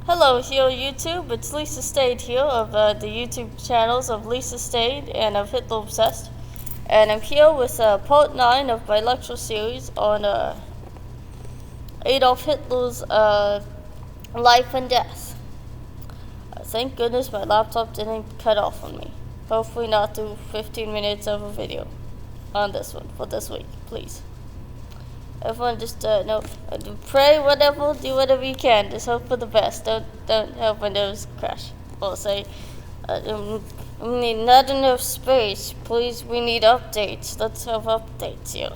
Hello here YouTube, it's Lisa Stade here of the YouTube channels of Lisa Stade and of Hitler Obsessed. And I'm here with part 9 of my lecture series on Adolf Hitler's life and death. Thank goodness my laptop didn't cut off on me. Hopefully not do 15 minutes of a video on this one for this week, please. Everyone just pray whatever, do whatever you can. Just hope for the best. Don't have Windows crash. Or say, we need not enough space. Please, we need updates. Let's have updates here.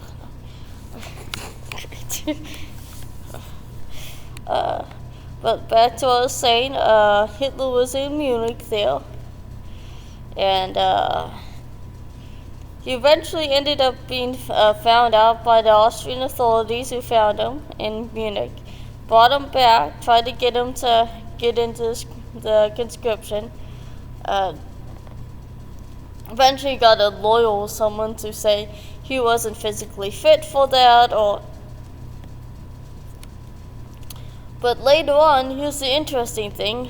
But back to what I was saying. Hitler was in Munich there, and he eventually ended up being found out by the Austrian authorities who found him in Munich, brought him back, tried to get him to get into the conscription. Eventually got a lawyer or someone to say he wasn't physically fit for that, but later on, here's the interesting thing,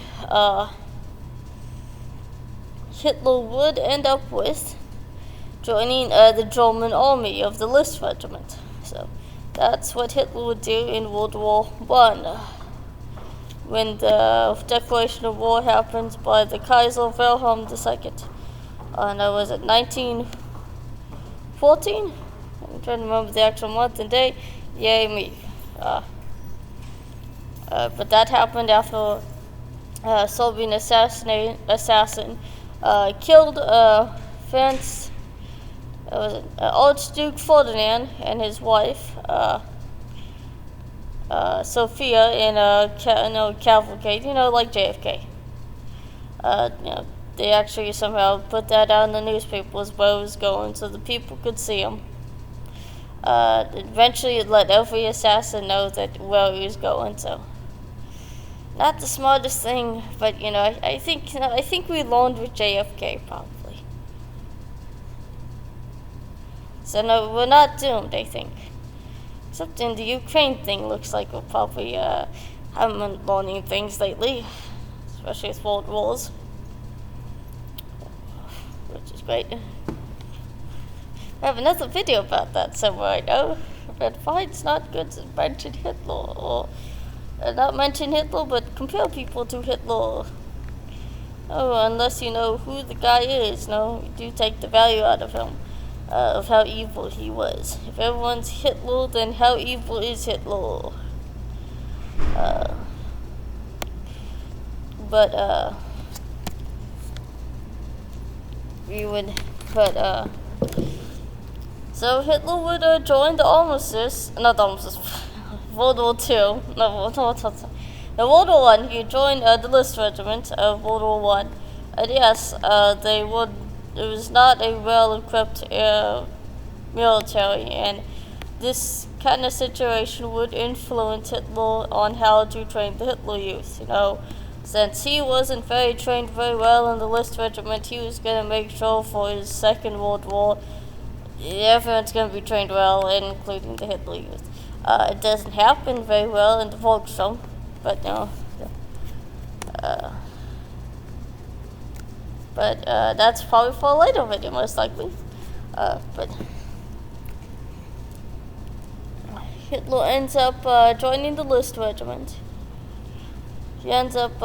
Hitler would end up with joining the German army of the List Regiment. So that's what Hitler would do in World War I. When the declaration of war happened by the Kaiser Wilhelm II. And that was at 1914? I'm trying to remember the actual month and day. Yay me. But that happened after a Serbian assassin killed France. It was Archduke Ferdinand and his wife, Sophia, in a cavalcade, like JFK. They actually somehow put that out in the newspapers where it was going so the people could see him. Eventually it let every assassin know where he was going, so. Not the smartest thing, but I think we learned with JFK probably. So no, we're not doomed, I think. Except in the Ukraine thing, looks like we'll probably haven't been learning things lately, especially with world wars, which is great. I have another video about that somewhere, I know. But why it's not good to mention Hitler, or not mention Hitler, but compare people to Hitler. Oh, unless you know who the guy is, you do take the value out of him. Of how evil he was. If everyone's Hitler, then how evil is Hitler? So Hitler would join the armistice, not the armistice, World War II, the World War I, he joined the List Regiment of World War I, and yes, it was not a well-equipped military, and this kind of situation would influence Hitler on how to train the Hitler Youth. Since he wasn't trained very well in the List Regiment, he was going to make sure for his Second World War, everyone's going to be trained well, including the Hitler Youth. It doesn't happen very well in the Volksschule, but But that's probably for a later video, most likely. But Hitler ends up joining the List Regiment. He ends up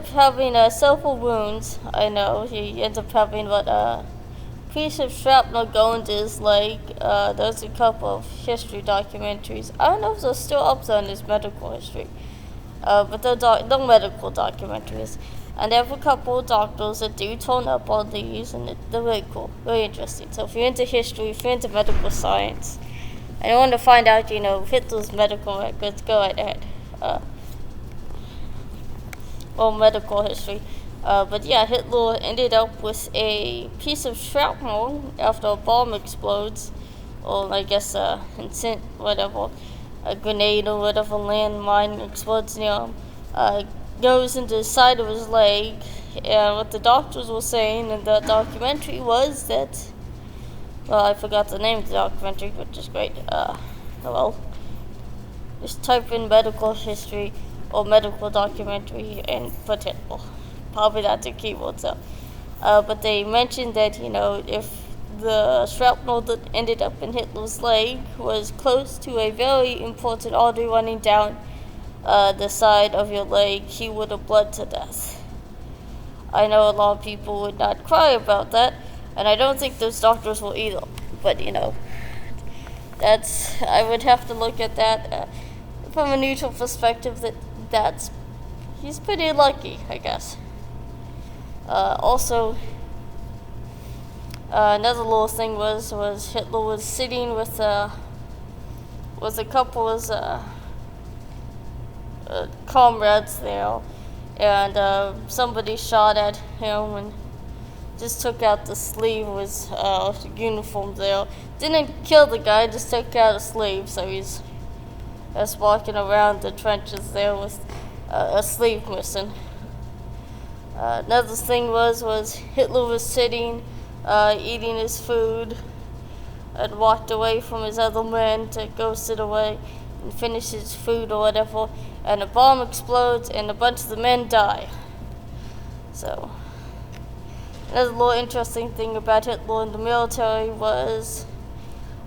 having several wounds. I know he ends up having a piece of shrapnel going to his leg. There's a couple of history documentaries. I don't know if they're still up there in his medical history. But they're medical documentaries. And they have a couple of doctors that do turn up on these, and they're very cool, very interesting. So if you're into history, if you're into medical science, and you want to find out, Hitler's medical records, go right ahead. Or medical history. But yeah, Hitler ended up with a piece of shrapnel after a bomb explodes, or I guess a grenade or whatever landmine explodes near him. Goes into the side of his leg, and what the doctors were saying in the documentary was that, well, I forgot the name of the documentary, which is great. Just type in medical history or medical documentary and put Hitler. Probably not the keywords though. But they mentioned that, if the shrapnel that ended up in Hitler's leg was close to a very important artery running down the side of your leg, he would have bled to death. I know a lot of people would not cry about that, and I don't think those doctors will either. But, I would have to look at that from a neutral perspective he's pretty lucky, I guess. Also, another little thing was Hitler was sitting with a couple of comrades there, and somebody shot at him and just took out the sleeve of his uniform there. Didn't kill the guy, just took out a sleeve, so he's just walking around the trenches there with a sleeve missing. Another thing was Hitler was sitting, eating his food, and walked away from his other men to go sit away and finish his food or whatever, and a bomb explodes and a bunch of the men die. So, another little interesting thing about Hitler in the military was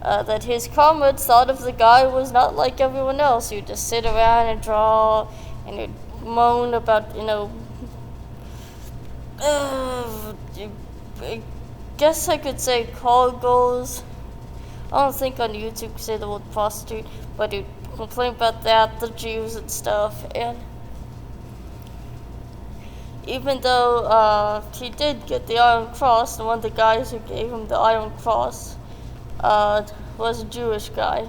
that his comrades thought if the guy was not like everyone else. He'd just sit around and draw, and he'd moan about, I guess I could say car goals. I don't think on YouTube could say the word prostitute, but he'd complain about that, the Jews and stuff, and even though he did get the Iron Cross, and one of the guys who gave him the Iron Cross was a Jewish guy.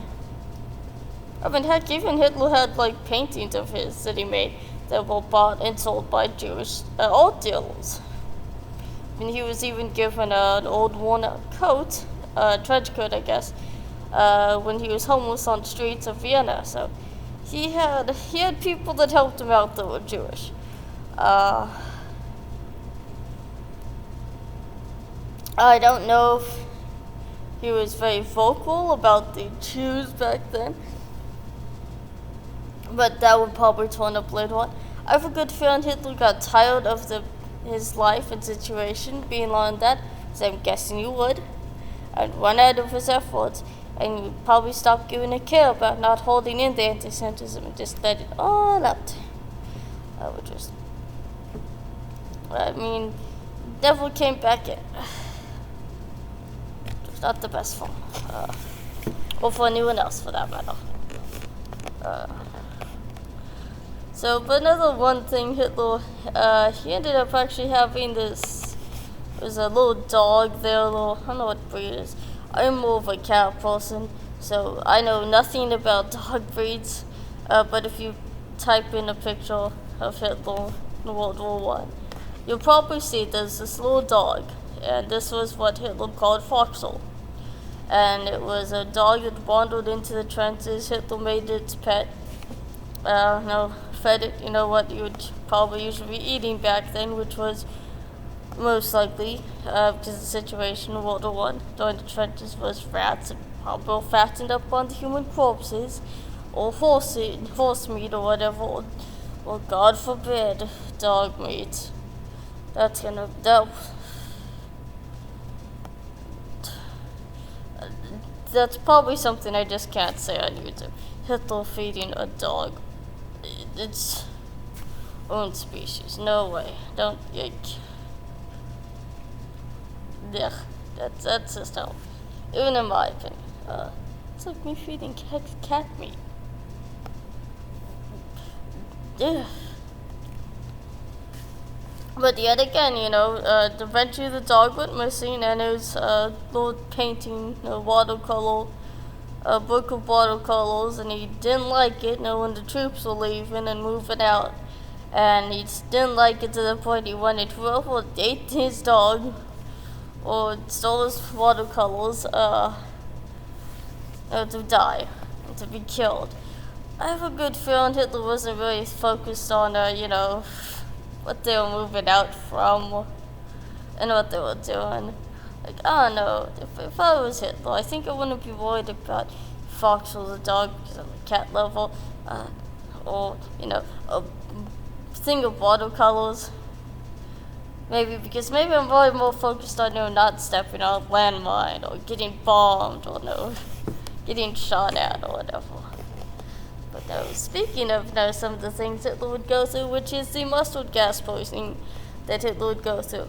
I mean, heck, even Hitler had paintings of his that he made that were bought and sold by Jewish art dealers. I mean, he was even given an old worn-out coat, trench coat, I guess, when he was homeless on the streets of Vienna. So he had people that helped him out that were Jewish. I don't know if he was very vocal about the Jews back then, but that would probably turn up later on. I have a good feeling Hitler got tired of his life and situation being like that, so I'm guessing you would, and run out of his efforts, and you'd probably stop giving a care about not holding in the anti-Semitism and just let it all out. Never came back in. It's not the best form. Or for anyone else, for that matter. But another one thing, Hitler, he ended up actually having this, it was a little dog there, I don't know what breed it is. I'm more of a cat person, so I know nothing about dog breeds, but if you type in a picture of Hitler in World War I, you'll probably see there's this little dog, and this was what Hitler called Foxhole. And it was a dog that wandered into the trenches. Hitler made it its pet. Fed it, what you would probably usually be eating back then, which was most likely, because the situation in World War I during the trenches was rats and probably fattened up on the human corpses, or horse meat or whatever, or God forbid, dog meat. That's probably something I just can't say on YouTube. Hitler feeding a dog. It's own species. No way. Don't. Yeah, that's just how. Even in my opinion, it's like me feeding cat meat. Yeah. But yet again, eventually the dog went missing, and it was a little painting, watercolor, a book of watercolors, and he didn't like it, when the troops were leaving and moving out. And he didn't like it to the point he wanted whoever ate his dog or stole his watercolors to die, and to be killed. I have a good feeling Hitler wasn't really focused on, what they were moving out from and what they were doing. I don't know. If I was Hitler, I think I wouldn't be worried about fox was a dog because I'm a cat level, or a thing of watercolors. Maybe because maybe I'm probably more focused on not stepping on a landmine or getting bombed or getting shot at or whatever. But no, speaking of some of the things Hitler would go through, which is the mustard gas poisoning that Hitler would go through.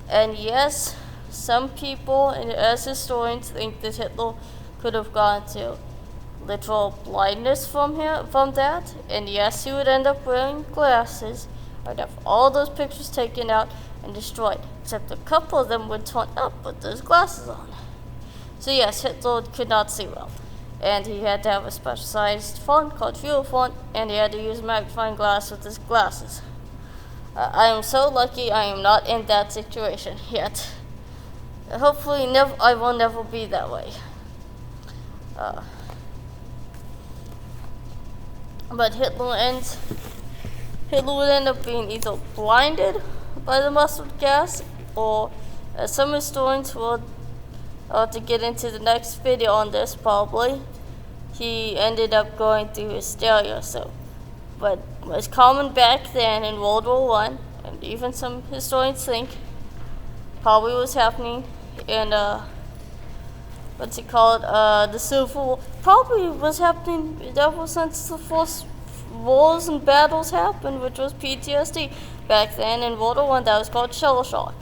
And yes, some people, and as historians, think that Hitler could have gone to literal blindness from that. And yes, he would end up wearing glasses. I'd have all those pictures taken out and destroyed, except a couple of them would turn up with those glasses on. So yes, Hitler could not see well, and he had to have a specialized font called fuel font, and he had to use magnifying glass with his glasses. I am so lucky I am not in that situation yet. Hopefully I will never be that way. But Hitler would end up being either blinded by the mustard gas, or as some historians will, to get into the next video on this probably, he ended up going through hysteria. So, but was common back then in World War I, and even some historians think probably was happening in the Civil War. Probably was happening ever since the first wars and battles happened, which was PTSD. Back then in World War I, that was called shell shock.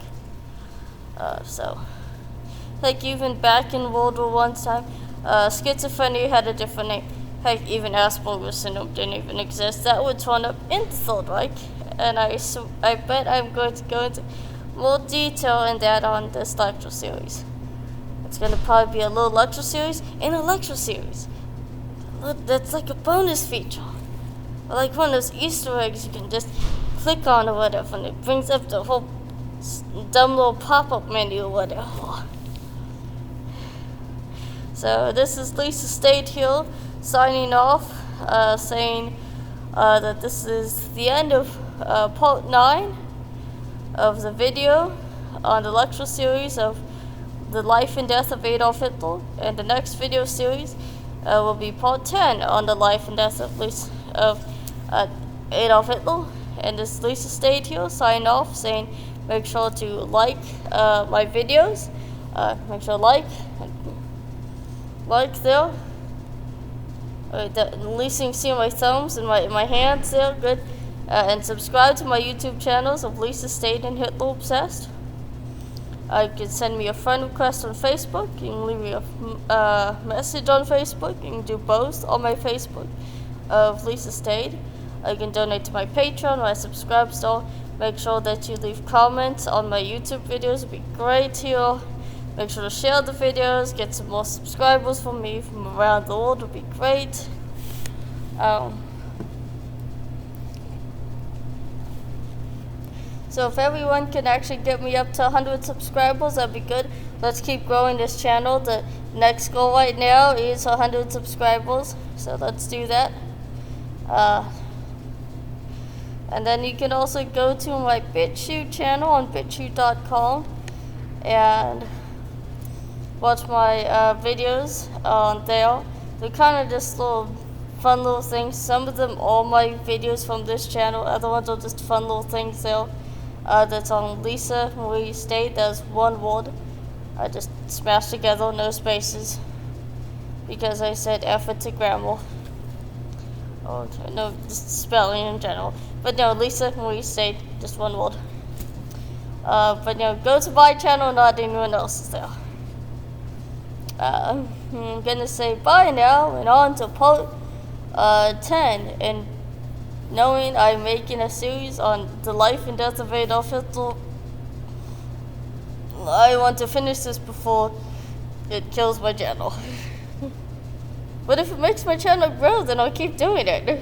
So, like even back in World War I's time, schizophrenia had a different name. Heck, even Asperger's syndrome didn't even exist. That would turn up in the Third Reich, and I bet I'm going to go into more detail in that on this lecture series. It's going to probably be a little lecture series in a lecture series. That's like a bonus feature. Or like one of those Easter eggs you can just click on or whatever, and it brings up the whole dumb little pop-up menu or whatever. So this is Lisa Stayed here signing off, saying that this is the end of part 9 of the video on the lecture series of the life and death of Adolf Hitler, and the next video series will be part 10 on the life and death of Adolf Hitler. And this Lisa Stayed here signing off, saying make sure to like my videos, make sure to like there. At least you can see my thumbs and my hands there, good. And subscribe to my YouTube channels of Lisa Stayed and Hitler Obsessed. You can send me a friend request on Facebook. You can leave me a message on Facebook. You can do both on my Facebook of Lisa Stayed. You can donate to my Patreon, my subscribe store. Make sure that you leave comments on my YouTube videos. It'd be great here. Make sure to share the videos. Get some more subscribers from me from around the world. Would be great. So if everyone can actually get me up to 100 subscribers, that'd be good. Let's keep growing this channel. The next goal right now is 100 subscribers. So let's do that. And then you can also go to my BitChute channel on bitchute.com and watch my videos on there. They're kind of just fun little things. Some of them are my videos from this channel. Other ones are just fun little things there. That's on Lisa Marie Stayed. That's one word. I just smashed together, no spaces, because I said effort to grammar. Oh, no, just spelling in general. But no, Lisa Marie Stayed, just one word. But go to my channel, not anyone else's there. I'm gonna say bye now and on to part 10. And knowing I'm making a series on the life and death of Adolf Hitler, I want to finish this before it kills my channel. But if it makes my channel grow, then I'll keep doing it.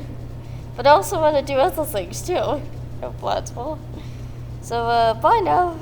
But I also want to do other things too. No plans for. So bye now.